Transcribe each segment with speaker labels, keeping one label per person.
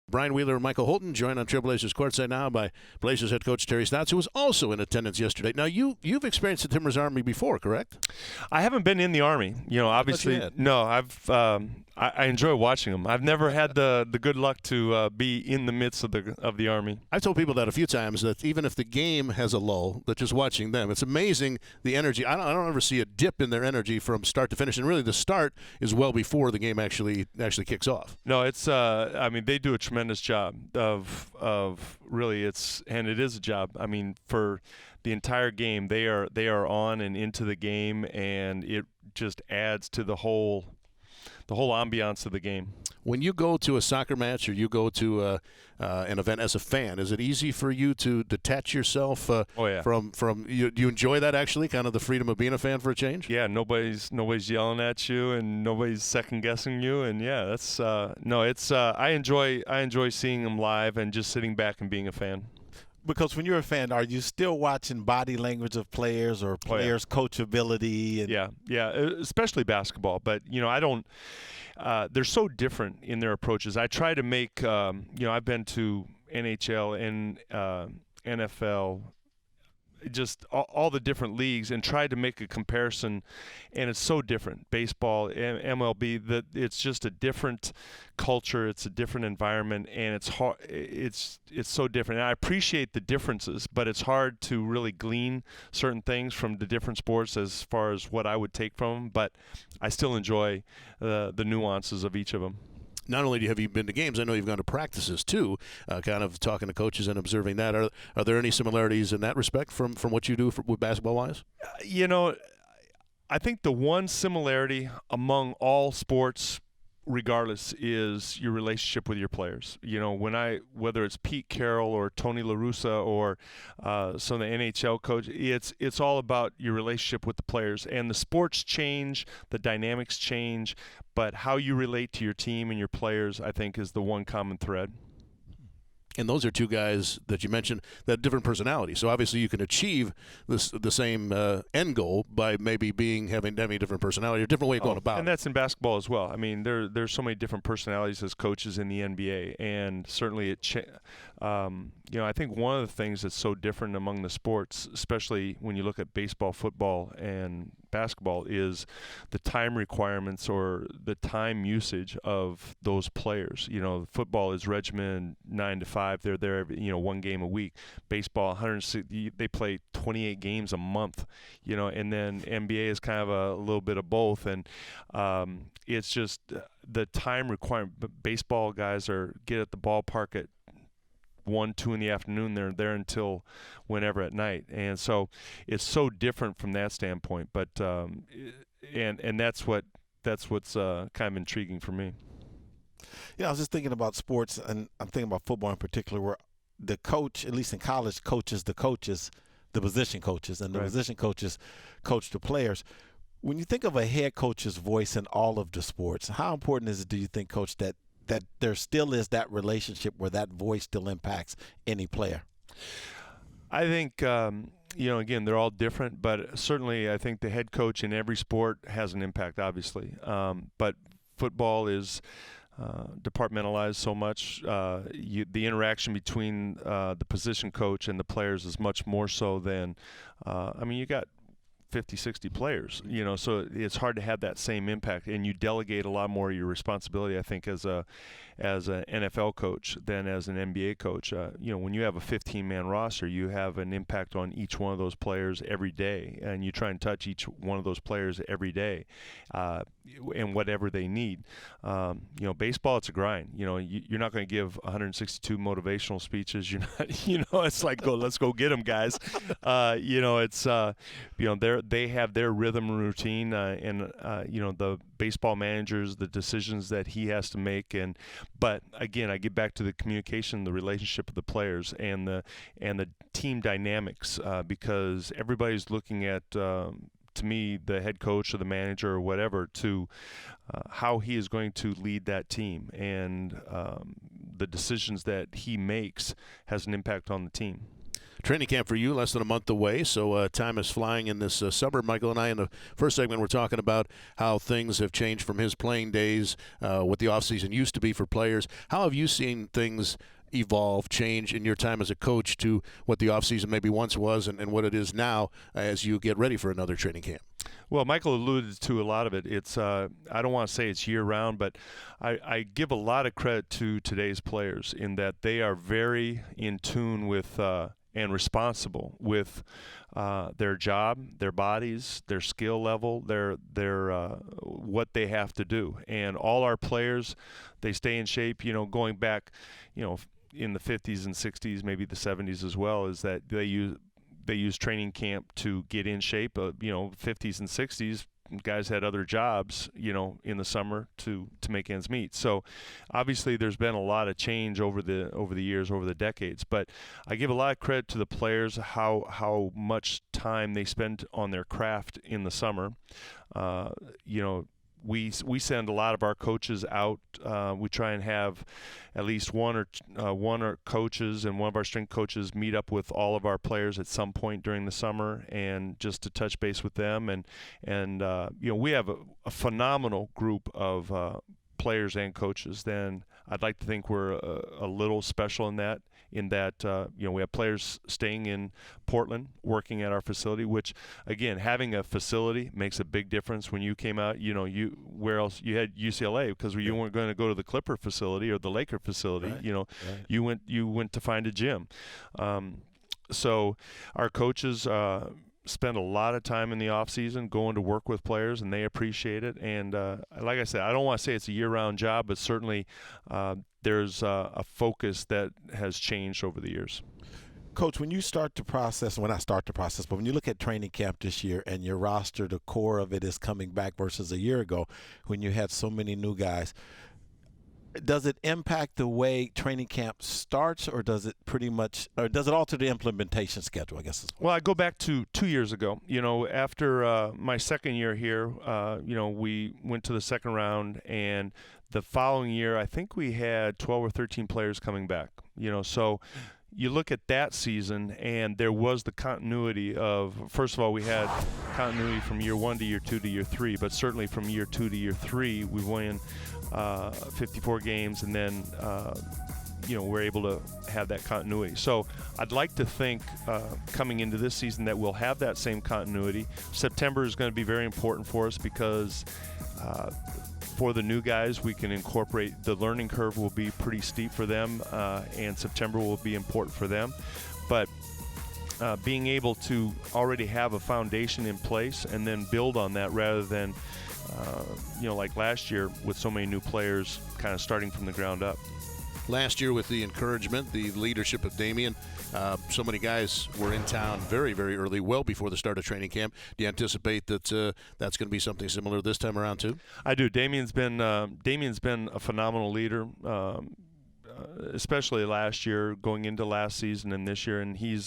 Speaker 1: Brian Wheeler and Michael Holton joined on Trail Blazers Courtside now by Blazers head coach Terry Stotts, who was also in attendance yesterday. Now, you've experienced the Timbers Army before, correct?
Speaker 2: I haven't been in the Army. Obviously, no. I enjoy watching them. I've never had the good luck to be in the midst of the Army.
Speaker 1: I've told people that a few times, that even if the game has a lull, that just watching them, it's amazing the energy. I don't ever see a dip in their energy from start to finish, and really the start is well before the game actually kicks off.
Speaker 2: No, it's they do a tremendous job of really, it is a job. I mean, for the entire game, they are on and into the game, and it just adds to the whole ambiance of the game. When
Speaker 1: you go to a soccer match or you go to an event as a fan, is it easy for you to detach yourself from you? Do you enjoy that, actually, kind of the freedom of being a fan for a change?
Speaker 2: Yeah, nobody's yelling at you and nobody's second guessing you, and that's I enjoy seeing them live and just sitting back and being a fan.
Speaker 3: Because when you're a fan, are you still watching body language of players or players' coachability?
Speaker 2: Yeah, especially basketball. But, I don't they're so different in their approaches. I try to make, I've been to NHL and NFL, just all the different leagues, and tried to make a comparison, and it's so different. Baseball, MLB, that it's just a different culture, it's a different environment, and it's hard. It's so different. And I appreciate the differences, but it's hard to really glean certain things from the different sports as far as what I would take from them. But I still enjoy the nuances of each of them.
Speaker 1: Not only have you been to games, I know you've gone to practices too, kind of talking to coaches and observing that. Are there any similarities in that respect from what you do with basketball-wise?
Speaker 2: I think the one similarity among all sports, regardless, is your relationship with your players. Whether it's Pete Carroll or Tony La Russa or some of the NHL coach, it's all about your relationship with the players. And the sports change, the dynamics change, but how you relate to your team and your players, I think, is the one common thread.
Speaker 1: And those are two guys that you mentioned that have different personalities. So obviously you can achieve the same end goal by maybe having a different personality or different way of going about it.
Speaker 2: And that's in basketball as well. I mean, there's so many different personalities as coaches in the NBA, and certainly I think one of the things that's so different among the sports, especially when you look at baseball, football, and basketball, is the time requirements or the time usage of those players. Football is regimen 9 to 5. They're there every, one game a week. Baseball, 160. They play 28 games a month. And then NBA is kind of a little bit of both. And it's just the time requirement. Baseball guys get at the ballpark at 1, 2 in the afternoon. They're there until whenever at night, and so it's so different from that standpoint. But and that's what's kind of intriguing for me.
Speaker 3: Yeah, I was just thinking about sports, and I'm thinking about football in particular, where the coach, at least in college, coaches the position coaches, and the position coaches coach the players. When you think of a head coach's voice in all of the sports, how important is it, do you think, Coach, that there still is that relationship where that voice still impacts any player?
Speaker 2: I think, again, they're all different, but certainly I think the head coach in every sport has an impact, obviously. But football is departmentalized so much. The interaction between the position coach and the players is much more so than, you got 50, 60 players, so it's hard to have that same impact, and you delegate a lot more of your responsibility, I think, as an NFL coach than as an NBA coach. When you have a 15-man roster, you have an impact on each one of those players every day, and you try and touch each one of those players every day, and whatever they need. Baseball, it's a grind. You're not going to give 162 motivational speeches. You're not. It's like, let's go get them, guys. They have their rhythm and routine, and the baseball managers, the decisions that he has to make, but again, I get back to the communication, the relationship of the players, and the team dynamics, because everybody's looking at, to me, the head coach or the manager or whatever, to how he is going to lead that team, and the decisions that he makes has an impact on the team.
Speaker 1: training camp for you less than a month away, so time is flying in this summer. Michael and I, in the first segment, we're talking about how things have changed from his playing days, what the offseason used to be for players. How have you seen things evolve, change in your time as a coach to what the offseason maybe once was and what it is now as you get ready for another training camp?
Speaker 2: Well, Michael alluded to a lot of it. It's I don't want to say it's year-round, but I give a lot of credit to today's players in that they are very in tune with and responsible with their job, their bodies, their skill level, their what they have to do. And all our players, they stay in shape. Going back, in the 50s and 60s, maybe the 70s as well, is that they use training camp to get in shape. 50s and 60s, guys had other jobs, in the summer to make ends meet. So obviously there's been a lot of change over the years, over the decades. But I give a lot of credit to the players, how much time they spend on their craft in the summer. We send a lot of our coaches out. We try and have at least one or coaches and one of our strength coaches meet up with all of our players at some point during the summer, and just to touch base with them. And we have a phenomenal group of players and coaches. Then I'd like to think we're a little special in that we have players staying in Portland working at our facility, which again, having a facility makes a big difference. When you came out, where else you had UCLA, because you weren't going to go to the Clipper facility or the Laker facility.
Speaker 3: Right.
Speaker 2: You went to find a gym. So our coaches spend a lot of time in the off season going to work with players, and they appreciate it. And like I said, I don't want to say it's a year-round job, but certainly there's a focus that has changed over the years.
Speaker 3: Coach, when you start the process, but when you look at training camp this year and your roster, the core of it is coming back versus a year ago when you had so many new guys, does it impact the way training camp starts, or does it alter the implementation schedule, I guess?
Speaker 2: Well, I go back to 2 years ago. After my second year here, we went to the second round, and the following year, I think we had 12 or 13 players coming back. So you look at that season, and there was the continuity of, first of all, we had continuity from year 1 to year 2 to year 3, but certainly from year 2 to year 3, we won 54 games, and then we're able to have that continuity. So I'd like to think coming into this season that we'll have that same continuity. September is going to be very important for us because for the new guys, we can incorporate, the learning curve will be pretty steep for them, and September will be important for them. But being able to already have a foundation in place and then build on that, rather than like last year with so many new players kind of starting from the ground up.
Speaker 1: Last year with the encouragement, the leadership of Damian, so many guys were in town very, very early, well before the start of training camp. Do you anticipate that that's going to be something similar this time around too? I
Speaker 2: do. Damian's been a phenomenal leader, especially last year, going into last season and this year, and he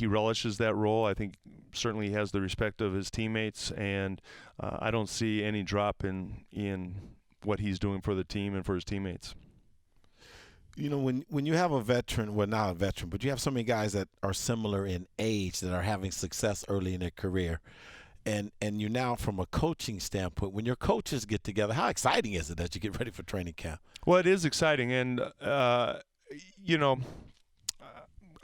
Speaker 2: relishes that role. I think certainly he has the respect of his teammates, and I don't see any drop in what he's doing for the team and for his teammates.
Speaker 3: When you have a veteran, well, not a veteran, but you have so many guys that are similar in age that are having success early in their career, and you now, from a coaching standpoint, when your coaches get together, how exciting is it as you get ready for training camp?
Speaker 2: Well, it is exciting, and I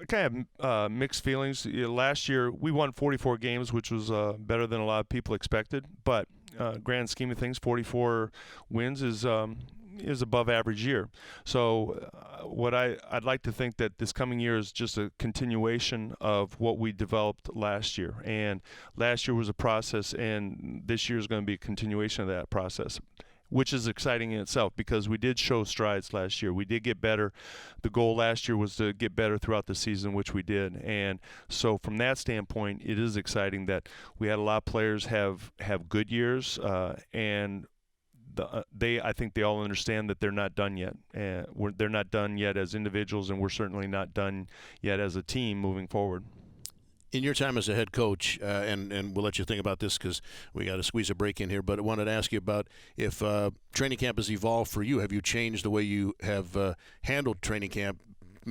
Speaker 2: kind of mixed feelings. Last year, we won 44 games, which was better than a lot of people expected. But grand scheme of things, 44 wins is above average year. So what I'd like to think that this coming year is just a continuation of what we developed last year. And last year was a process, and this year is going to be a continuation of that process, which is exciting in itself because we did show strides last year. We did get better. The goal last year was to get better throughout the season, which we did. And so from that standpoint, it is exciting that we had a lot of players have good years, and I think they all understand that they're not done yet. They're not done yet as individuals, and we're certainly not done yet as a team moving forward.
Speaker 1: In your time as a head coach, and we'll let you think about this because we got to squeeze a break in here, but I wanted to ask you about if training camp has evolved for you. Have you changed the way you have handled training camp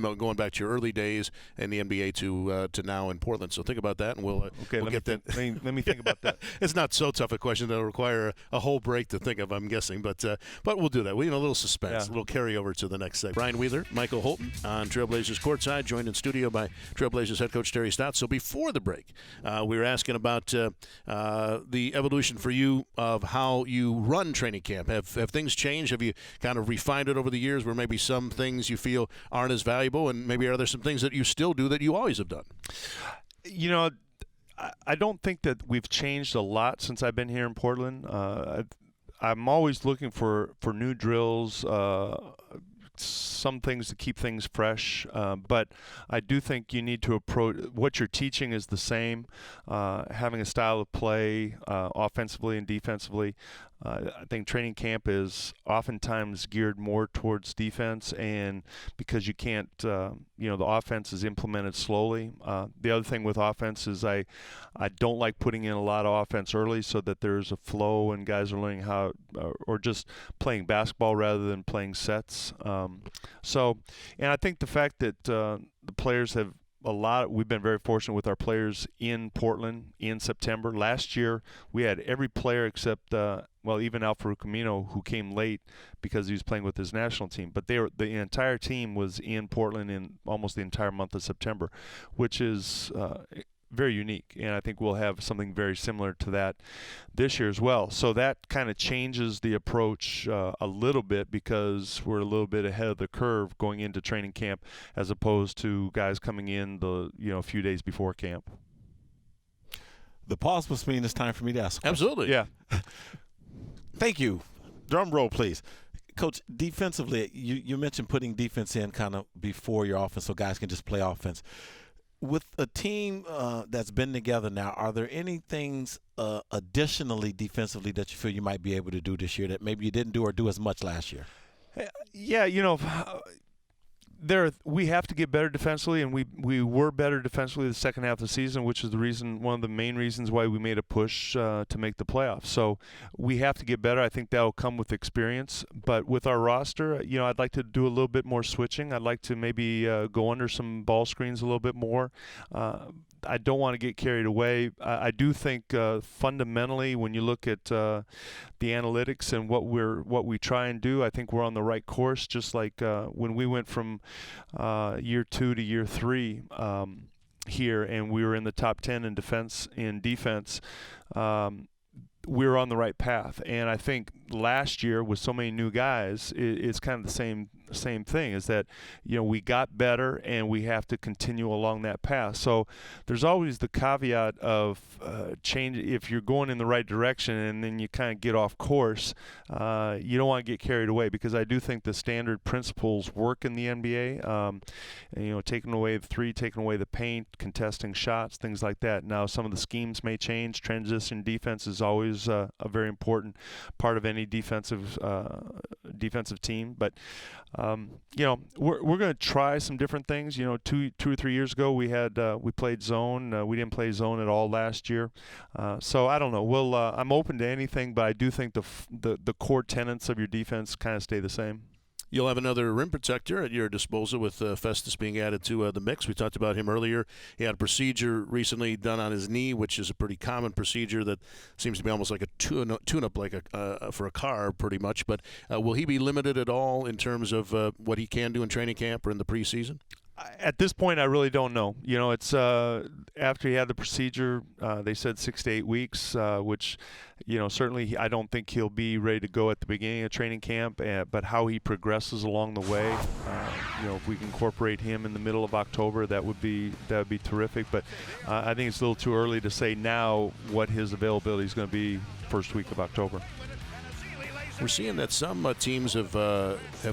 Speaker 1: going back to your early days in the NBA to now in Portland. So think about that, and we'll get that.
Speaker 2: Let me think about that.
Speaker 1: It's not so tough a question that'll require a whole break to think of, I'm guessing, but we'll do that. We a little suspense, a little carryover to the next segment. Brian Wheeler, Michael Holton on Trail Blazers Courtside, joined in studio by Trail Blazers head coach Terry Stotts. So before the break, we were asking about the evolution for you of how you run training camp. Have things changed? Have you kind of refined it over the years where maybe some things you feel aren't as valuable, and maybe are there some things that you still do that you always have done?
Speaker 2: You know, I don't think that we've changed a lot since I've been here in Portland. I'm always looking for new drills, some things to keep things fresh, but I do think you need to approach what you're teaching is the same, having a style of play offensively and defensively. I think training camp is oftentimes geared more towards defense, and because you can't, the offense is implemented slowly. The other thing with offense is I don't like putting in a lot of offense early so that there's a flow and guys are learning how, or just playing basketball rather than playing sets. And I think the fact that the players have we've been very fortunate with our players in Portland in September. Last year, we had every player except, even Alfredo Camino, who came late because he was playing with his national team. But the entire team was in Portland in almost the entire month of September, which is very unique. And I think we'll have something very similar to that this year as well. So that kind of changes the approach a little bit because we're a little bit ahead of the curve going into training camp as opposed to guys coming in a few days before camp.
Speaker 3: The pause must mean it's time for me to ask a question.
Speaker 1: Absolutely.
Speaker 2: Yeah.
Speaker 3: Thank you. Drum roll, please. Coach, defensively, you mentioned putting defense in kind of before your offense so guys can just play offense. With a team that's been together now, are there any things additionally defensively that you feel you might be able to do this year that maybe you didn't do or do as much last year?
Speaker 2: Yeah, we have to get better defensively, and we were better defensively the second half of the season, which is one of the main reasons why we made a push to make the playoffs. So we have to get better. I think that will come with experience. But with our roster, I'd like to do a little bit more switching. I'd like to maybe go under some ball screens a little bit more. I don't want to get carried away. I do think fundamentally, when you look at the analytics and what we try and do, I think we're on the right course. Just like when we went from year 2 to year 3 here, and we were in the top 10 in defense. We were on the right path, and I think last year with so many new guys, it's kind of the same thing. Is that we got better, and we have to continue along that path. So there's always the caveat of change. If you're going in the right direction and then you kind of get off course, you don't want to get carried away, because I do think the standard principles work in the NBA. Taking away the three, taking away the paint, contesting shots, things like that. Now some of the schemes may change. Transition defense is always a very important part of any defensive team, but we're going to try some different things. 2 or 3 years ago we played zone. We didn't play zone at all last year, so I don't know. I'm open to anything, but I do think the core tenets of your defense kind of stay the same.
Speaker 1: You'll have another rim protector at your disposal with Festus being added to the mix. We talked about him earlier. He had a procedure recently done on his knee, which is a pretty common procedure that seems to be almost like a tune-up like for a car pretty much. But will he be limited at all in terms of what he can do in training camp or in the preseason?
Speaker 2: At this point, I really don't know. It's after he had the procedure, they said 6 to 8 weeks, which, certainly I don't think he'll be ready to go at the beginning of training camp. But how he progresses along the way, if we can incorporate him in the middle of October, that would be terrific. But I think it's a little too early to say now what his availability is going to be first week of October.
Speaker 1: We're seeing that some teams have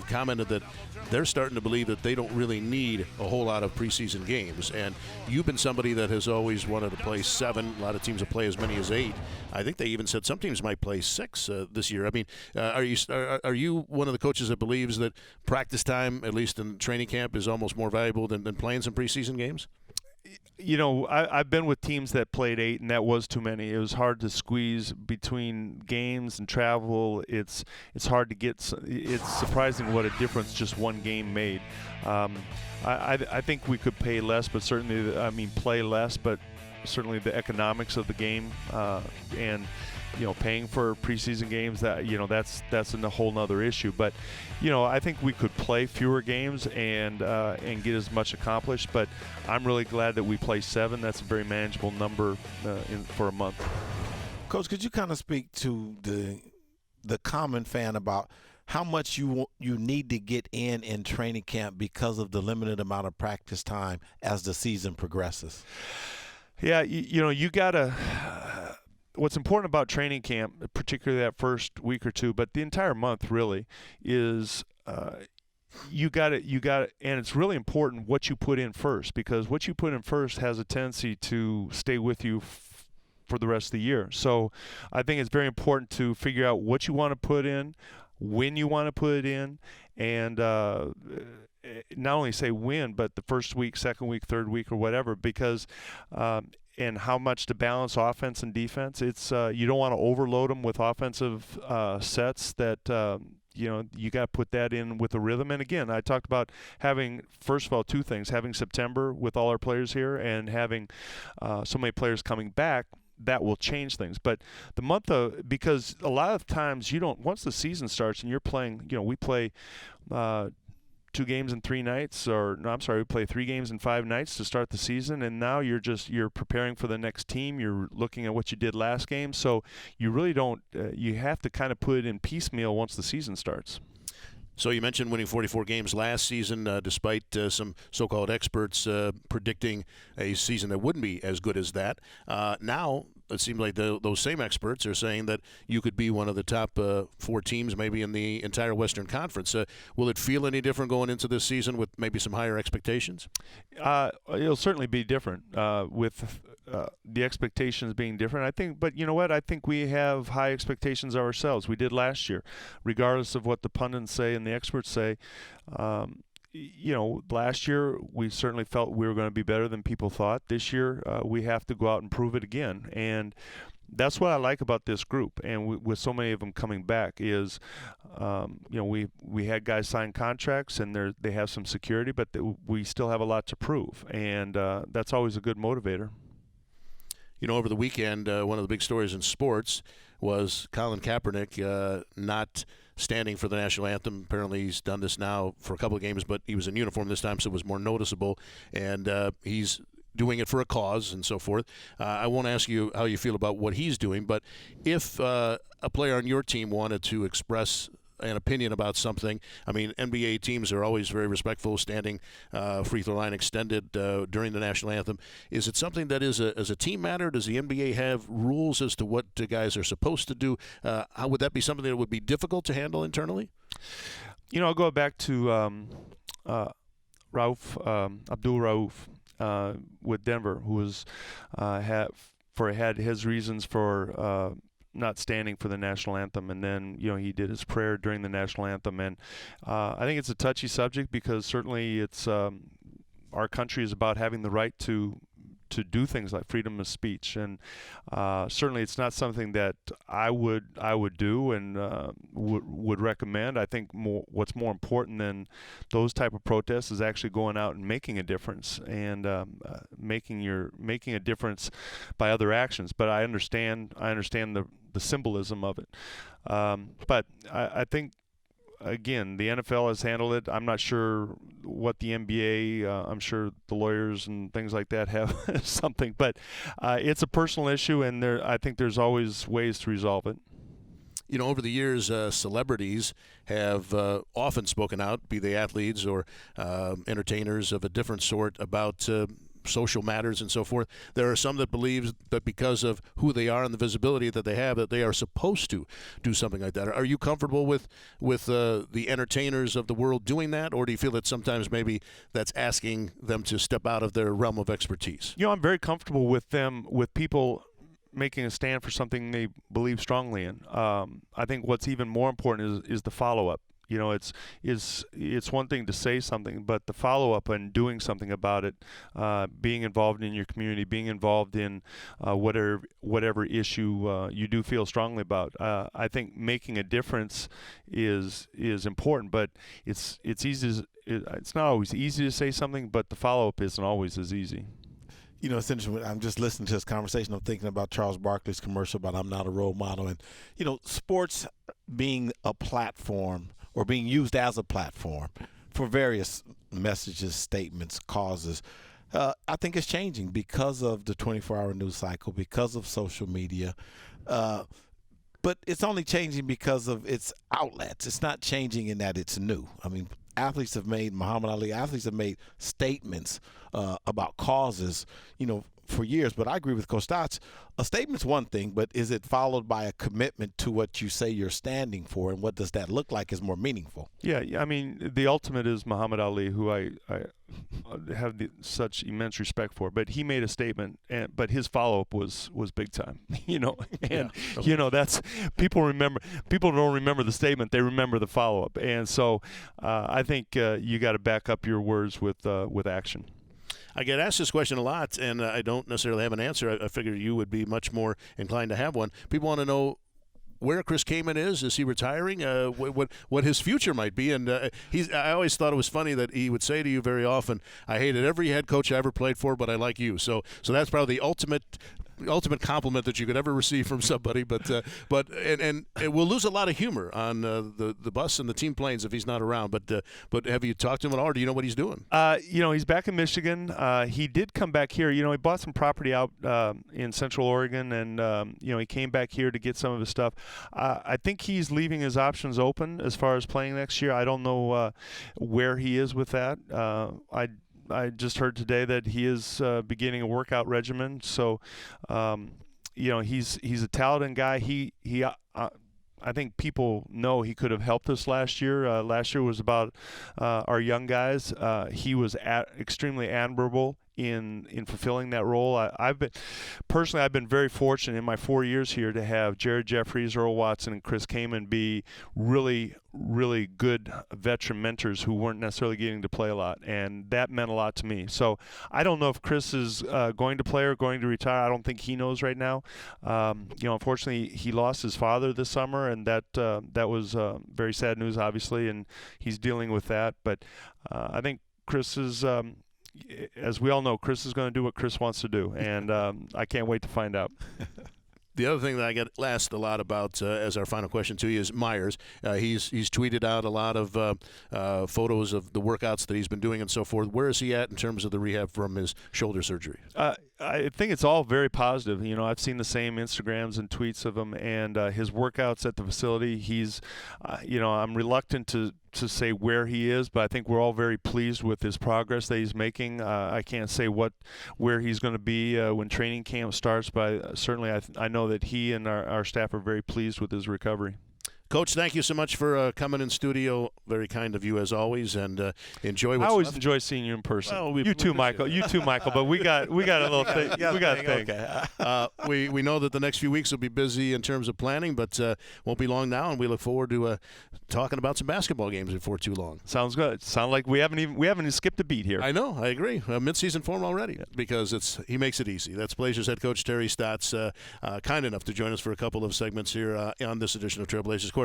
Speaker 1: commented that they're starting to believe that they don't really need a whole lot of preseason games. And you've been somebody that has always wanted to play 7. A lot of teams will play as many as 8. I think they even said some teams might play 6 this year. I mean, are you one of the coaches that believes that practice time, at least in training camp, is almost more valuable than playing some preseason games?
Speaker 2: I've been with teams that played 8, and that was too many. It was hard to squeeze between games and travel. It's hard to get. It's surprising what a difference just one game made. I think we could pay less, but certainly, play less, but certainly the economics of the game and paying for preseason games, that's a whole nother issue. But I think we could play fewer games and get as much accomplished. But I'm really glad that we play 7. That's a very manageable number for a month.
Speaker 3: Coach, could you kind of speak to the common fan about how much you need to get in training camp because of the limited amount of practice time as the season progresses?
Speaker 2: Yeah, you gotta. What's important about training camp, particularly that first week or two, but the entire month really, is you got to, and it's really important what you put in first, because what you put in first has a tendency to stay with you for the rest of the year. So I think it's very important to figure out what you want to put in, when you want to put it in, and not only say when, but the first week, second week, third week, or whatever, because and how much to balance offense and defense. It's you don't want to overload them with offensive sets that you got to put that in with a rhythm. And again, I talked about having, first of all, 2 things: having September with all our players here, and having so many players coming back. That will change things. But the month of, because a lot of times once the season starts and you're playing, we play 2 games in 3 nights, we play 3 games in 5 nights to start the season, and now you're preparing for the next team. You're looking at what you did last game, so you really don't. You have to kind of put it in piecemeal once the season starts.
Speaker 1: So you mentioned winning 44 games last season, despite some so-called experts predicting a season that wouldn't be as good as that. Now it seems like those same experts are saying that you could be one of the top 4 teams maybe in the entire Western Conference. Will it feel any different going into this season with maybe some higher expectations?
Speaker 2: It'll certainly be different with the expectations being different. I think, but you know what? I think we have high expectations of ourselves. We did last year, regardless of what the pundits say and the experts say. Last year we certainly felt we were going to be better than people thought. This year we have to go out and prove it again. And that's what I like about this group, and with so many of them coming back, is we had guys sign contracts and they have some security, but we still have a lot to prove, and that's always a good motivator.
Speaker 1: Over the weekend, one of the big stories in sports was Colin Kaepernick not standing for the national anthem. Apparently he's done this now for a couple of games, but he was in uniform this time, so it was more noticeable, and he's doing it for a cause and so forth. I won't ask you how you feel about what he's doing, but if a player on your team wanted to express an opinion about something, NBA teams are always very respectful, standing free throw line extended during the national anthem. Is it something that is a team matter? Does the NBA have rules as to what the guys are supposed to do? How would that be something that would be difficult to handle internally?
Speaker 2: I'll go back to Abdul Rauf with Denver, who was had his reasons for not standing for the national anthem, and then he did his prayer during the national anthem, and I think it's a touchy subject, because certainly it's our country is about having the right to do things like freedom of speech, and certainly it's not something that I would do and would recommend. I think what's more important than those type of protests is actually going out and making a difference, and making a difference by other actions. But I understand the symbolism of it. But I think, again, the NFL has handled it. I'm not sure what the NBA, I'm sure the lawyers and things like that have something, but it's a personal issue, and I think there's always ways to resolve it.
Speaker 1: Over the years, celebrities have often spoken out, be they athletes or entertainers of a different sort, about social matters and so forth. There are some that believe that because of who they are and the visibility that they have, that they are supposed to do something like that. Are you comfortable with the entertainers of the world doing that, or do you feel that sometimes maybe that's asking them to step out of their realm of expertise?
Speaker 2: I'm very comfortable with people making a stand for something they believe strongly in. I think what's even more important is the follow-up. You know, it's one thing to say something, but the follow-up and doing something about it, being involved in your community, being involved in whatever issue you do feel strongly about. I think making a difference is important, but it's not always easy to say something, but the follow-up isn't always as easy.
Speaker 3: You know, it's interesting. I'm just listening to this conversation. I'm thinking about Charles Barkley's commercial about I'm not a role model. And, you know, sports being a platform or being used as a platform for various messages, statements, causes, I think it's changing because of the 24-hour news cycle, because of social media. But it's only changing because of its outlets. It's not changing in that it's new. I mean, Muhammad Ali athletes have made statements about causes, you know, for years. But I agree with Coach Stotts. A statement's one thing, but is it followed by a commitment to what you say you're standing for, and what does that look like is more meaningful?
Speaker 2: Yeah, I mean, the ultimate is Muhammad Ali, who I have such immense respect for. But he made a statement, but his follow-up was big time, you know. And, you know, that's people don't remember the statement, they remember the follow-up. And so I think you got to back up your words with action.
Speaker 1: I get asked this question a lot, and I don't necessarily have an answer. I figure you would be much more inclined to have one. People want to know where Chris Kaman is. Is he retiring? What his future might be? And I always thought it was funny that he would say to you very often, "I hated every head coach I ever played for, but I like you." So that's probably the ultimate compliment that you could ever receive from somebody. But we'll lose a lot of humor on the bus and the team planes if he's not around. But have you talked to him at all, or do you know what he's doing?
Speaker 2: You know, he's back in Michigan. He did come back here. You know, he bought some property out in Central Oregon, and you know, he came back here to get some of his stuff. I think he's leaving his options open as far as playing next year. I don't know where he is with that. I just heard today that he is beginning a workout regimen. So, you know, he's a talented guy. I think people know he could have helped us last year. Last year was about our young guys. He was extremely admirable in fulfilling that role. I've been very fortunate in my 4 years here to have Jared Jeffries, Earl Watson, and Chris Kaman be really, really good veteran mentors who weren't necessarily getting to play a lot, and that meant a lot to me. So I don't know if Chris is going to play or going to retire. I don't think he knows right now. You know, unfortunately, he lost his father this summer, and that was very sad news, obviously, and he's dealing with that. But I think Chris is. As we all know, Chris is going to do what Chris wants to do, and I can't wait to find out.
Speaker 1: The other thing that I get asked a lot about as our final question to you is Myers. He's tweeted out a lot of photos of the workouts that he's been doing and so forth. Where is he at in terms of the rehab from his shoulder surgery?
Speaker 2: I think it's all very positive. You know, I've seen the same Instagrams and tweets of him, and his workouts at the facility. He's, you know, I'm reluctant to say where he is, but I think we're all very pleased with his progress that he's making. I can't say where he's going to be when training camp starts, but certainly I know that he and our staff are very pleased with his recovery.
Speaker 1: Coach, thank you so much for coming in studio. Very kind of you as always, and enjoy.
Speaker 2: I always enjoy seeing you in person.
Speaker 1: Well,
Speaker 2: you too, Michael. You too, Michael. But we got a little thing. We got a thing.
Speaker 1: Okay. We know that the next few weeks will be busy in terms of planning, but won't be long now, and we look forward to talking about some basketball games before too long.
Speaker 2: Sounds good. Sound like we haven't even skipped a beat here.
Speaker 1: I know. I agree. Mid-season form already because he makes it easy. That's Blazers head coach Terry Stotts, kind enough to join us for a couple of segments here on this edition of Trail Blazers Courtside.